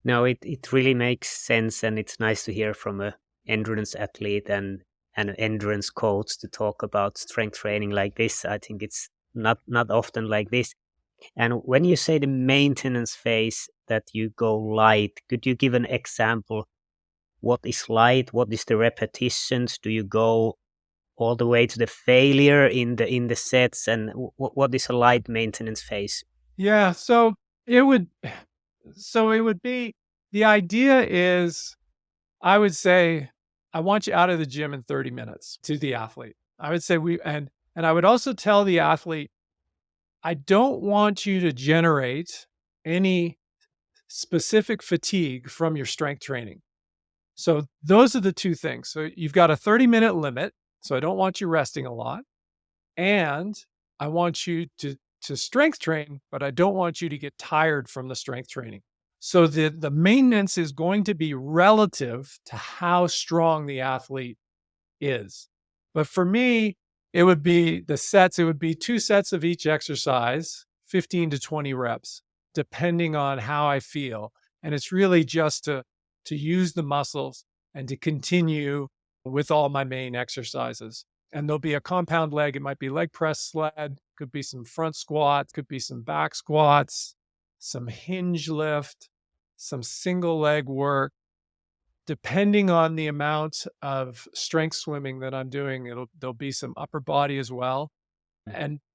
No, it really makes sense, and it's nice to hear from a endurance athlete and an endurance coach to talk about strength training like this. I think it's not often like this. And when you say the maintenance phase that you go light, could you give an example? What is light? What is the repetitions? Do you go all the way to the failure in the sets? And what is a light maintenance phase? Yeah, it would it would be, the idea is, I would say, I want you out of the gym in 30 minutes to the athlete. I would say and I would also tell the athlete, I don't want you to generate any specific fatigue from your strength training. So those are the two things. So you've got a 30-minute limit. So I don't want you resting a lot. And I want you to strength train, but I don't want you to get tired from the strength training. So the maintenance is going to be relative to how strong the athlete is. But for me, it would be the sets, it would be 2 sets of each exercise, 15 to 20 reps, depending on how I feel. And it's really just to use the muscles and to continue with all my main exercises. And there'll be a compound leg. It might be leg press sled, could be some front squats, could be some back squats, some hinge lift, some single leg work. Depending on the amount of strength swimming that I'm doing, there'll be some upper body as well.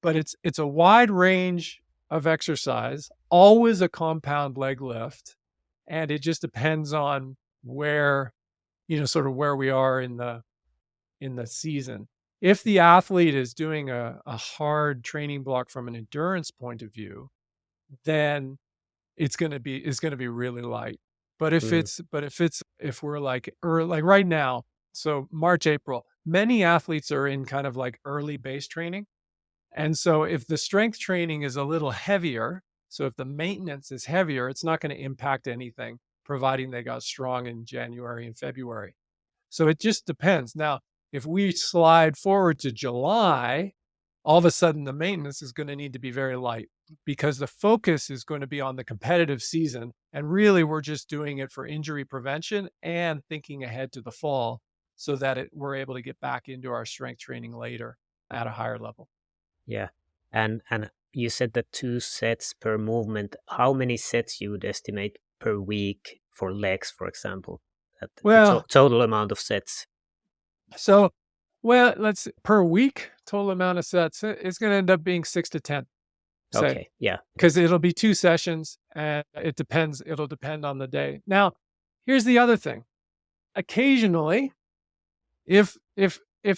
But it's a wide range of exercise, always a compound leg lift. And it just depends on where, sort of where we are in the season. If the athlete is doing a hard training block from an endurance point of view, then it's gonna be really light. But Mm, if we're like like right now, so March, April, many athletes are in kind of like early base training. And so if the strength training is a little heavier, so if the maintenance is heavier, it's not going to impact anything, providing they got strong in January and February. So it just depends. Now, if we slide forward to July, all of a sudden the maintenance is going to need to be very light because the focus is going to be on the competitive season. And really, we're just doing it for injury prevention and thinking ahead to the fall so that we're able to get back into our strength training later at a higher level. yeah. And you said that 2 sets per movement. How many sets you would estimate per week for legs, for example? That the Well, total amount of sets. so, let's per week, total amount of sets, it's going to end up being 6 to 10, say, Okay, yeah. because it'll be 2 sessions and it'll depend on the day. Now, here's the other thing. Occasionally, if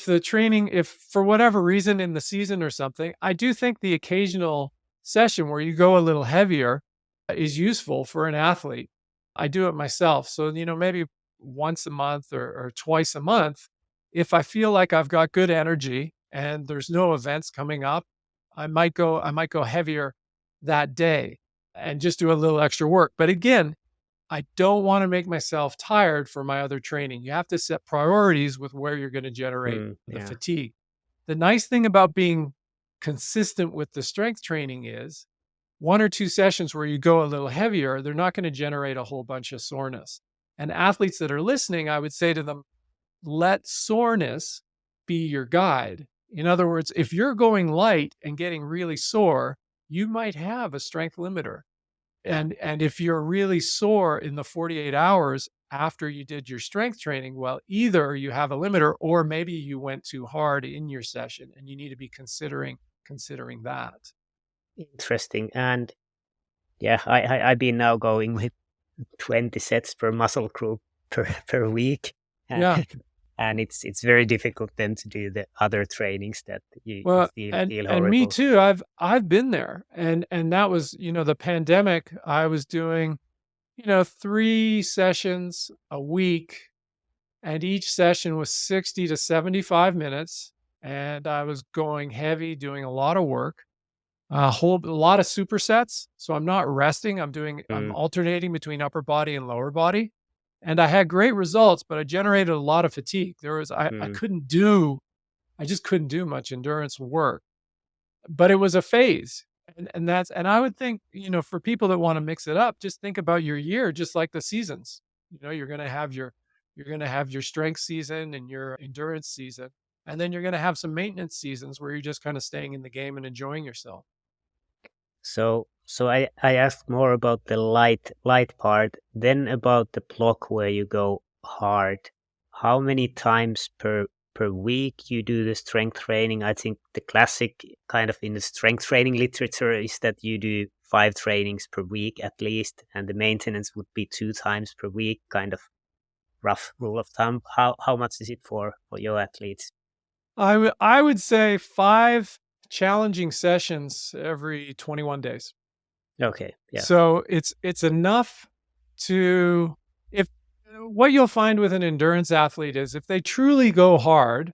the training, if for whatever reason in the season or something, I do think the occasional session where you go a little heavier is useful for an athlete. I do it myself. So, maybe once a month or twice a month, if I feel like I've got good energy and there's no events coming up, I might go heavier that day and just do a little extra work. But again, I don't want to make myself tired for my other training. You have to set priorities with where you're going to generate the Yeah. fatigue. The nice thing about being consistent with the strength training is 1 or 2 sessions where you go a little heavier, they're not going to generate a whole bunch of soreness. And athletes that are listening, I would say to them, let soreness be your guide. In other words, if you're going light and getting really sore, you might have a strength limiter. And if you're really sore in the 48 hours after you did your strength training, well, either you have a limiter or maybe you went too hard in your session and you need to be considering that. Interesting. And yeah, I've been now going with 20 sets per muscle group per week. Uh, Yeah. and it's very difficult then to do the other trainings that you Well, feel and me horrible. too. I've been there. And that was, the pandemic. I was doing, 3 sessions a week, and each session was 60 to 75 minutes. And I was going heavy, doing a lot of work, a lot of supersets. So I'm not resting. I'm Mm, alternating between upper body and lower body. And I had great results, but I generated a lot of fatigue. mm, I just couldn't do much endurance work. But it was a phase. And I would think, for people that want to mix it up, just think about your year just like the seasons. You're going to have your strength season and your endurance season, and then you're going to have some maintenance seasons where you're just kind of staying in the game and enjoying yourself. So I asked more about the light part, then about the block where you go hard. How many times per week you do the strength training? I think the classic kind of in the strength training literature is that you do 5 trainings per week at least, and the maintenance would be 2 times per week, kind of rough rule of thumb. How much is it for your athletes? I would say 5 challenging sessions every 21 days. Okay, yeah. So it's enough to if what you'll find with an endurance athlete is if they truly go hard,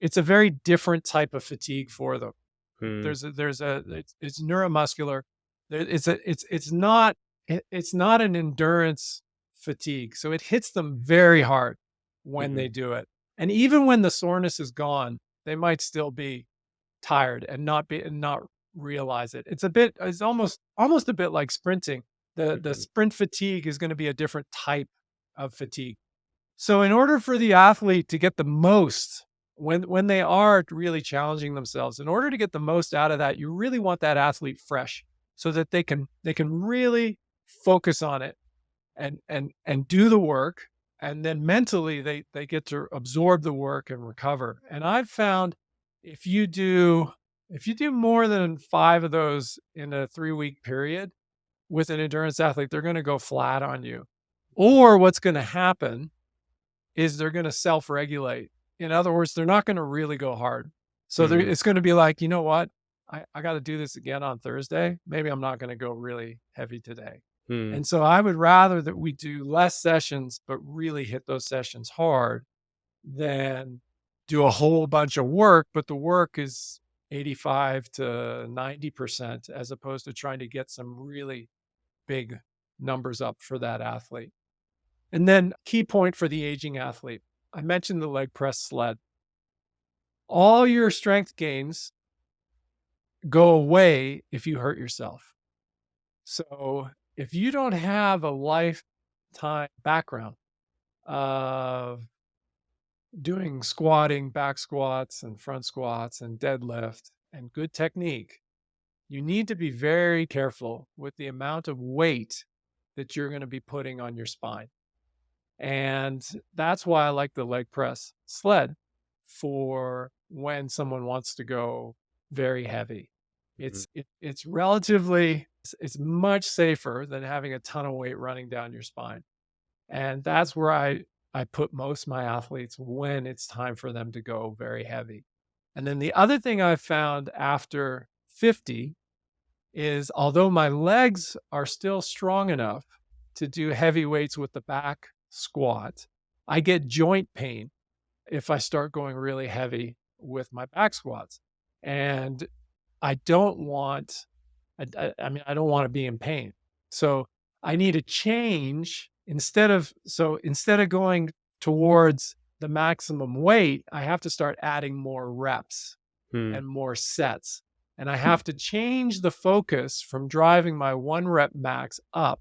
it's a very different type of fatigue for them. Hmm. It's neuromuscular. It's not an endurance fatigue. So it hits them very hard when Mhm. they do it. And even when the soreness is gone, they might still be tired and not realize it. It's almost a bit like sprinting. The Mhm. sprint fatigue is going to be a different type of fatigue. So in order for the athlete to get the most when they are really challenging themselves, in order to get the most out of that, you really want that athlete fresh so that they can really focus on it and do the work, and then mentally they get to absorb the work and recover. And I've found if you do if you do more than 5 of those in a 3-week period with an endurance athlete, they're going to go flat on you. Or what's going to happen is they're going to self-regulate. In other words, they're not going to really go hard. So Mm. it's going to be like, you know what? I got to do this again on Thursday. Maybe I'm not going to go really heavy today. Mm. And so I would rather that we do less sessions, but really hit those sessions hard than do a whole bunch of work, but the work is 85 to 90% as opposed to trying to get some really big numbers up for that athlete. And then, key point for the aging athlete, I mentioned the leg press sled. All your strength gains go away if you hurt yourself. So if you don't have a lifetime background of doing squatting, back squats, and front squats, and deadlift, and good technique, you need to be very careful with the amount of weight that you're going to be putting on your spine. And that's why I like the leg press sled for when someone wants to go very heavy. Mhm. It's much safer than having a ton of weight running down your spine. And that's where I put most of my athletes when it's time for them to go very heavy. And then the other thing I've found after 50 is although my legs are still strong enough to do heavy weights with the back squat, I get joint pain if I start going really heavy with my back squats. And I don't want, I mean, I don't want to be in pain. So I need a change instead of going towards the maximum weight, I have to start adding more reps Mm. and more sets. And I have to change the focus from driving my 1 rep max up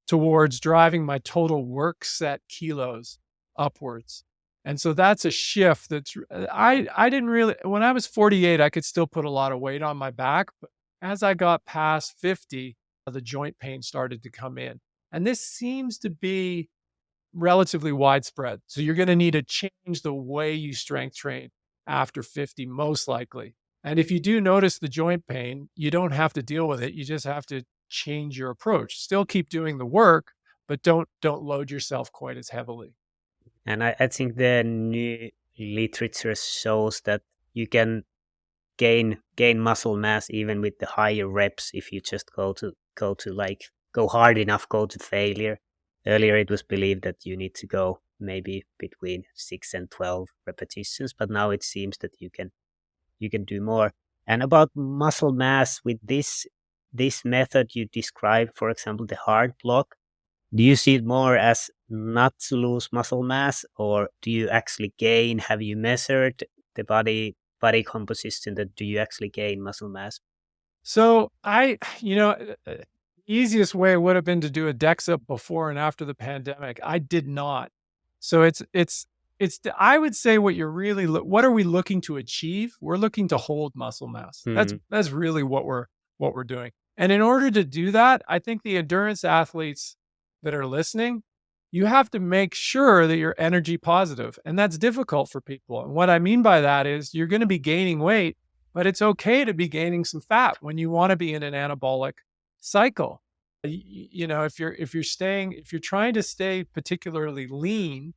towards driving my total work set kilos upwards. And so that's a shift I didn't really when I was 48 I could still put a lot of weight on my back, but as I got past 50 the joint pain started to come in. And this seems to be relatively widespread. So you're going to need to change the way you strength train after 50, most likely. And if you do notice the joint pain, you don't have to deal with it. You just have to change your approach. Still keep doing the work, but don't load yourself quite as heavily. And I think the new literature shows that you can gain muscle mass even with the higher reps if you just go to like go hard enough, go to failure. Earlier it was believed that you need to go maybe between 6 and 12 repetitions, but now it seems that you can do more. And about muscle mass with this method you described, for example, the hard block, do you see it more as not to lose muscle mass, or do you actually gain? Have you measured the body composition that do you actually gain muscle mass? So easiest way would have been to do a DEXA before and after the pandemic. I did not. So I would say what you're really, what are we looking to achieve? We're looking to hold muscle mass. Mm, That's really what we're doing. And in order to do that, I think the endurance athletes that are listening, you have to make sure that you're energy positive. And that's difficult for people. And what I mean by that is you're going to be gaining weight, but it's okay to be gaining some fat when you want to be in an anabolic cycle. If you're trying to stay particularly lean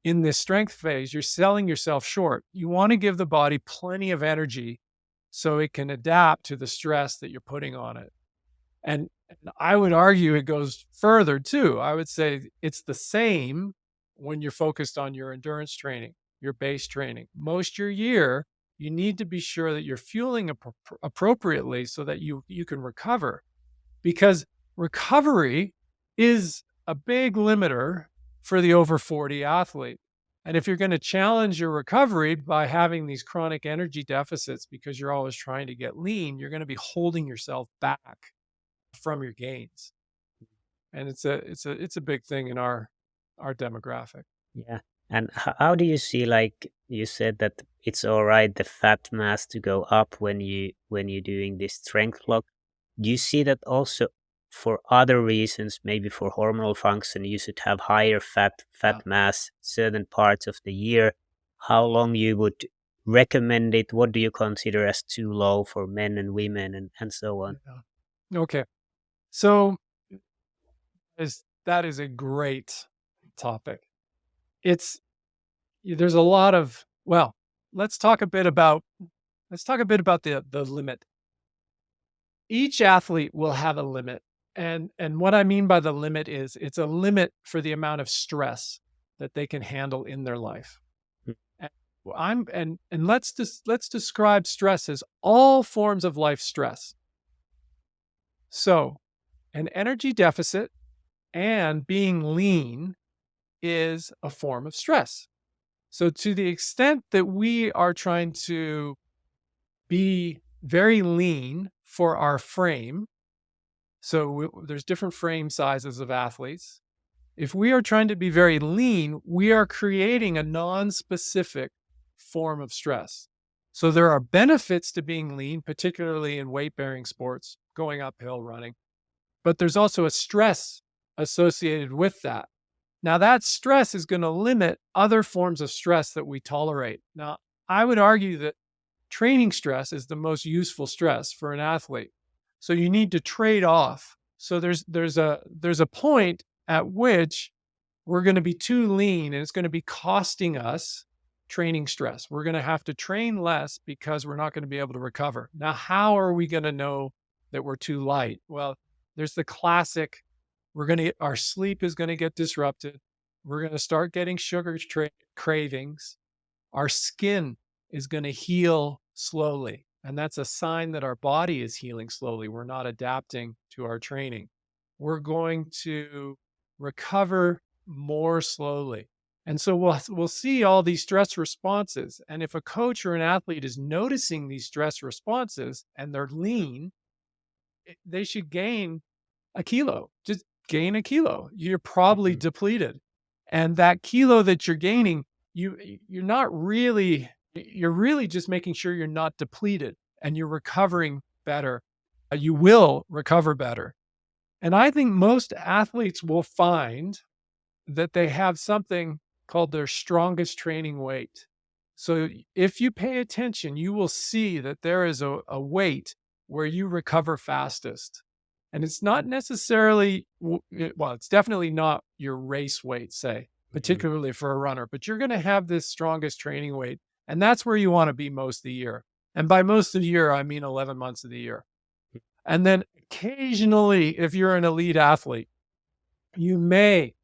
in this strength phase, you're selling yourself short. You want to give the body plenty of energy so it can adapt to the stress that you're putting on it. And I would argue it goes further too. I would say it's the same when you're focused on your endurance training, your base training. Most your year, you need to be sure that you're fueling appropriately so that you can recover, because recovery is a big limiter for the over 40 athlete. And if you're going to challenge your recovery by having these chronic energy deficits because you're always trying to get lean, you're going to be holding yourself back from your gains. And it's a big thing in our demographic. yeah. And how do you see, like you said, that it's all right, the fat mass to go up when you're doing this strength block? Do you see that also for other reasons, maybe for hormonal function, you should have higher fat Yeah. mass certain parts of the year? How long you would recommend it? What do you consider as too low for men and women, and so on? Yeah. Okay. So that is a great topic. There's a lot of, well, let's talk a bit about the limit. Each athlete will have a limit. And what I mean by the limit is it's a limit for the amount of stress that they can handle in their life. And let's describe stress as all forms of life stress. So, an energy deficit and being lean is a form of stress. So to the extent that we are trying to be very lean for our frame, so there's different frame sizes of athletes. If we are trying to be very lean, we are creating a non-specific form of stress. So there are benefits to being lean, particularly in weight-bearing sports, going uphill, running. But there's also a stress associated with that. Now, that stress is going to limit other forms of stress that we tolerate. Now, I would argue that training stress is the most useful stress for an athlete. So you need to trade off. So there's a point at which we're going to be too lean and it's going to be costing us training stress. We're going to have to train less because we're not going to be able to recover. Now, how are we going to know that we're too light? Well, there's the classic, our sleep is going to get disrupted. We're going to start getting sugar cravings. Our skin is going to heal slowly. And that's a sign that our body is healing slowly. We're not adapting to our training. We're going to recover more slowly. And so we'll see all these stress responses. And if a coach or an athlete is noticing these stress responses and they're lean, they should gain a kilo. Just gain a kilo. You're probably depleted. And that kilo that you're gaining, you're really just making sure you're not depleted and you're recovering better. You will recover better. And I think most athletes will find that they have something called their strongest training weight. So if you pay attention, you will see that there is a weight where you recover fastest. And it's not necessarily, well, it's definitely not your race weight, say, particularly for a runner, but you're going to have this strongest training weight. And that's where you want to be most of the year. And by most of the year, I mean 11 months of the year. And then occasionally, if you're an elite athlete, you may,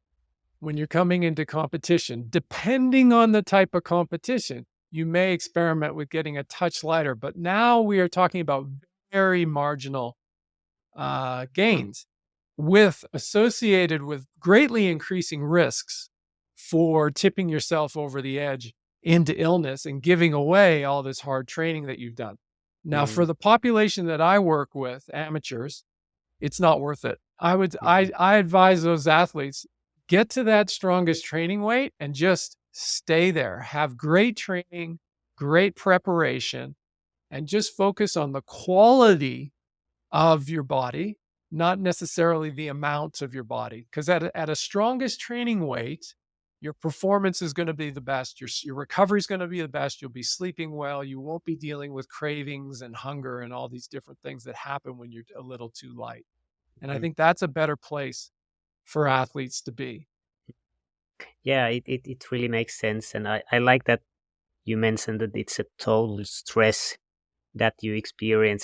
when you're coming into competition, depending on the type of competition, you may experiment with getting a touch lighter. But now we are talking about very marginal gains associated with greatly increasing risks for tipping yourself over the edge into illness and giving away all this hard training that you've done. Now, for the population that I work with, amateurs, it's not worth it. I advise those athletes, get to that strongest training weight and just stay there. Have great training, great preparation, and just focus on the quality of your body, not necessarily the amount of your body. Because at a strongest training weight, your performance is going to be the best. Your recovery is going to be the best. You'll be sleeping well. You won't be dealing with cravings and hunger and all these different things that happen when you're a little too light. And I think that's a better place for athletes to be. Yeah, it really makes sense. And I like that you mentioned that it's a total stress that you experience